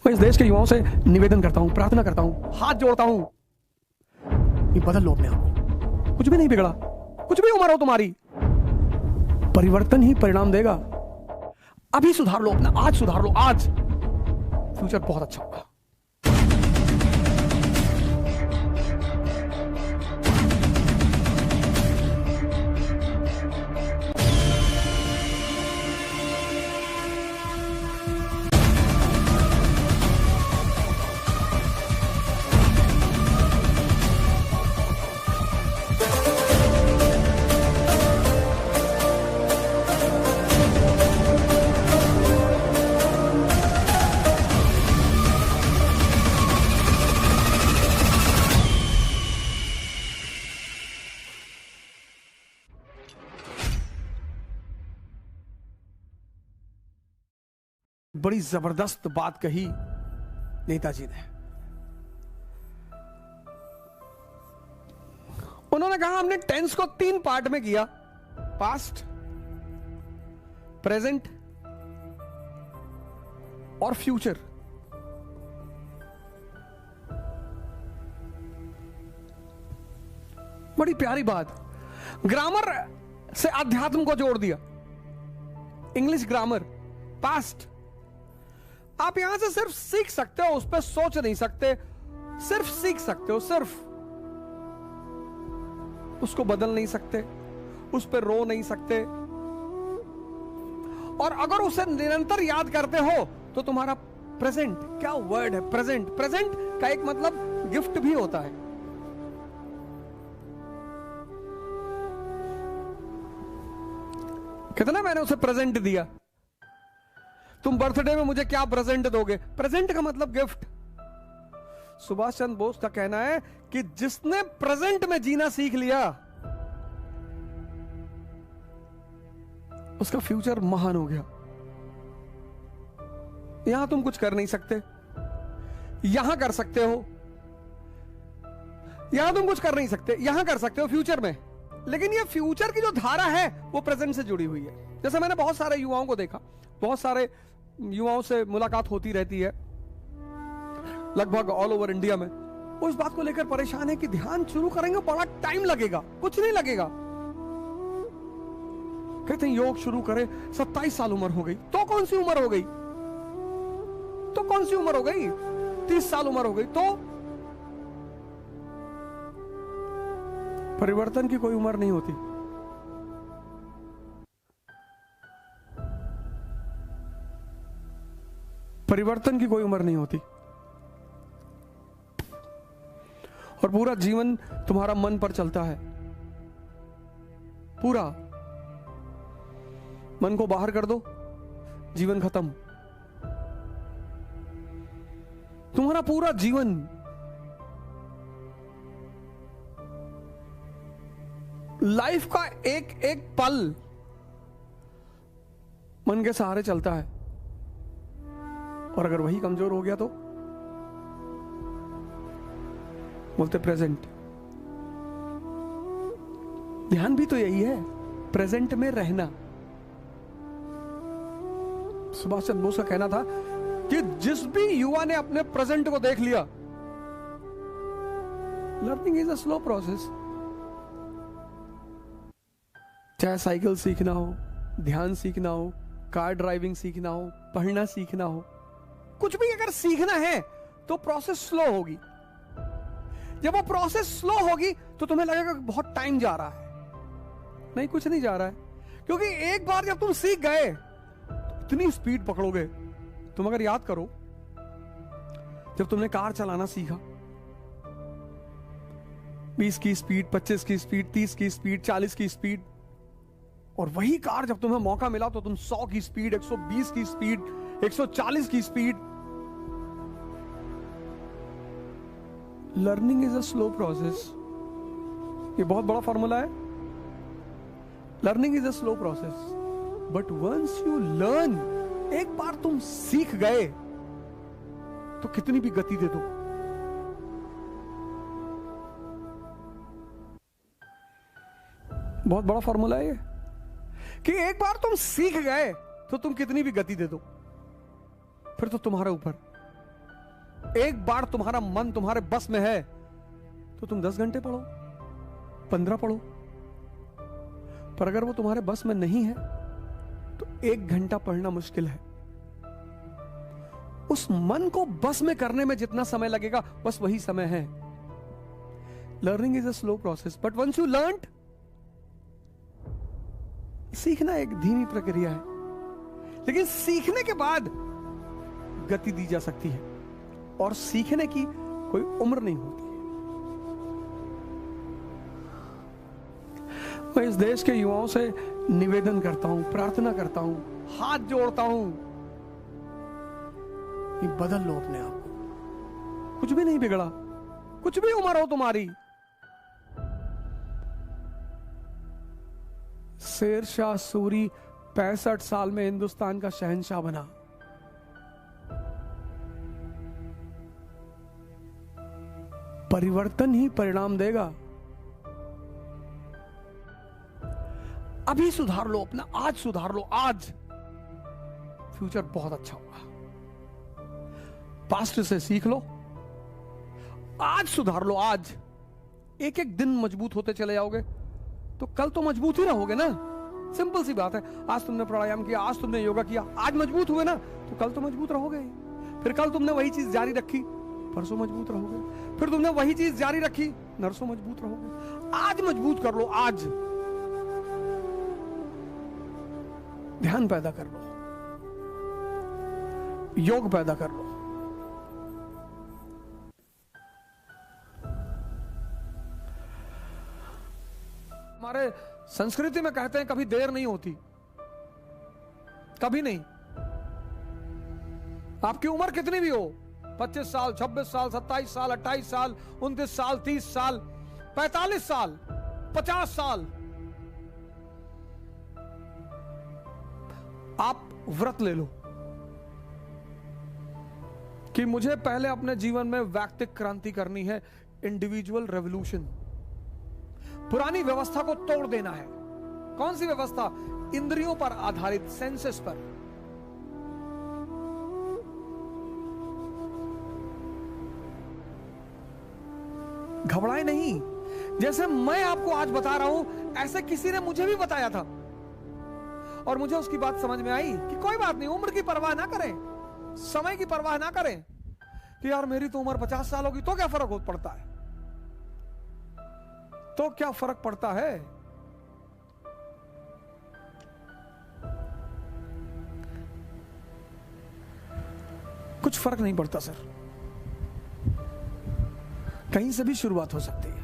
मैं इस देश के युवाओं से निवेदन करता हूं, प्रार्थना करता हूं, हाथ जोड़ता हूं कि बदल लो अपने आप को। कुछ भी नहीं बिगड़ा, कुछ भी उम्र हो तुम्हारी, परिवर्तन ही परिणाम देगा। अभी सुधार लो अपना, आज सुधार लो, आज फ्यूचर बहुत अच्छा होगा। बड़ी जबरदस्त बात कही नेताजी ने। उन्होंने कहा हमने टेंस को 3 पार्ट में किया, पास्ट, प्रेजेंट और फ्यूचर। बड़ी प्यारी बात। ग्रामर से अध्यात्म को जोड़ दिया। English grammar, past. आप यहां से सिर्फ सीख सकते हो, उस पर सोच नहीं सकते, सिर्फ सीख सकते हो, सिर्फ उसको बदल नहीं सकते, उस पर रो नहीं सकते। और अगर उसे निरंतर याद करते हो तो तुम्हारा प्रेजेंट, क्या वर्ड है प्रेजेंट, प्रेजेंट का एक मतलब गिफ्ट भी होता है। कितना मैंने उसे प्रेजेंट दिया, तुम बर्थडे में मुझे क्या प्रेजेंट दोगे? प्रेजेंट का मतलब गिफ्ट। सुभाष चंद्र बोस का कहना है कि जिसने प्रेजेंट में जीना सीख लिया उसका फ्यूचर महान हो गया। यहां तुम कुछ कर नहीं सकते, यहां कर सकते हो, यहां तुम कुछ कर नहीं सकते, यहां कर सकते हो फ्यूचर में। लेकिन ये फ्यूचर की जो धारा है वो प्रेजेंट से जुड़ी हुई है। जैसे मैंने बहुत सारे युवाओं को देखा, बहुत सारे युवाओं से मुलाकात होती रहती है लगभग ऑल ओवर इंडिया में। वो इस बात को लेकर परेशान है कि ध्यान शुरू करेंगे बड़ा टाइम लगेगा। कुछ नहीं लगेगा। कहते हैं योग शुरू करें, 27 साल उम्र हो गई तो कौन सी उम्र हो गई, तो कौन सी उम्र हो गई, 30 साल उम्र हो गई तो। परिवर्तन की कोई उम्र नहीं होती। परिवर्तन की कोई उम्र नहीं होती। और पूरा जीवन तुम्हारा मन पर चलता है। पूरा मन को बाहर कर दो, जीवन खत्म। तुम्हारा पूरा जीवन लाइफ का एक एक पल मन के सहारे चलता है। और अगर वही कमजोर हो गया तो बोलते प्रेजेंट। ध्यान भी तो यही है, प्रेजेंट में रहना। सुभाष चंद्र बोस का कहना था कि जिस भी युवा ने अपने प्रेजेंट को देख लिया, learning is a slow process. चाहे साइकिल सीखना हो, ध्यान सीखना हो, कार ड्राइविंग सीखना हो, पढ़ना सीखना हो, कुछ भी अगर सीखना है तो प्रोसेस स्लो होगी। जब वो प्रोसेस स्लो होगी तो तुम्हें लगेगा कि बहुत टाइम जा रहा है। नहीं, कुछ नहीं जा रहा है, क्योंकि एक बार जब तुम सीख गए तो इतनी स्पीड पकड़ोगे। तुम अगर याद करो, जब तुमने कार चलाना सीखा, 20 की स्पीड, 25 की स्पीड, 30 की स्पीड, 40 की स्पीड, और वही कार जब तुम्हें मौका मिला तो तुम 100 की स्पीड, 120 की स्पीड, 140 की speed. Learning is a slow process. ये बहुत बड़ा फॉर्मूला है। Learning is a slow process, but once you learn, एक बार तुम सीख गए तो कितनी भी गति दे दो, बहुत बड़ा फॉर्मूला है ये, कि एक बार तुम सीख गए तो तुम कितनी भी गति दे दो, फिर तो तुम्हारे ऊपर। एक बार तुम्हारा मन तुम्हारे बस में है तो तुम 10 घंटे पढ़ो, 15 पढ़ो। पर अगर वो तुम्हारे बस में नहीं है तो 1 घंटा पढ़ना मुश्किल है। उस मन को बस में करने में जितना समय लगेगा बस वही समय है। Learning is a slow process, but once you learned, सीखना एक धीमी प्रक्रिया है, लेकिन सीखने के बाद गति दी जा सकती है और सीखने की कोई उम्र नहीं होती। मैं इस देश के युवाओं से निवेदन करता हूं, प्रार्थना करता हूं, हाथ जोड़ता हूं कि बदल लो अपने आप को। कुछ भी नहीं बिगड़ा, कुछ भी उम्र हो तुम्हारी। शेरशाह सूरी 65 साल में हिंदुस्तान का शहंशाह बना। परिवर्तन ही परिणाम देगा। अभी सुधार लो अपना, आज सुधार लो, आज फ्यूचर बहुत अच्छा होगा। पास्ट से सीख लो, आज सुधार लो, आज एक एक दिन मजबूत होते चले जाओगे तो कल तो मजबूत ही रहोगे ना। सिंपल सी बात है। आज तुमने प्राणायाम किया, आज तुमने योगा किया, आज मजबूत हुए ना, तो कल तो मजबूत रहोगे। फिर कल तुमने वही चीज जारी रखी, परसों मजबूत रहोगे। फिर तुमने वही चीज जारी रखी, नरसों मजबूत रहोगे। आज मजबूत कर लो, आज ध्यान पैदा कर लो, योग पैदा कर लो। हमारे संस्कृति में कहते हैं कभी देर नहीं होती, कभी नहीं। आपकी उम्र कितनी भी हो, 25 साल, 26 साल, 27 साल, 28 साल, 29 साल, 30 साल, 45 साल, 50 साल, आप व्रत ले लो कि मुझे पहले अपने जीवन में व्यक्तिगत क्रांति करनी है, इंडिविजुअल रेवोल्यूशन। पुरानी व्यवस्था को तोड़ देना है। कौन सी व्यवस्था? इंद्रियों पर आधारित, सेंसेस पर। घबराए नहीं। जैसे मैं आपको आज बता रहा हूं, ऐसे किसी ने मुझे भी बताया था और मुझे उसकी बात समझ में आई कि कोई बात नहीं, उम्र की परवाह ना करें, समय की परवाह ना करें कि यार मेरी तो उम्र 50 साल होगी तो क्या फर्क पड़ता है, तो क्या फर्क पड़ता है। कुछ फर्क नहीं पड़ता सर, कहीं से भी शुरुआत हो सकती है।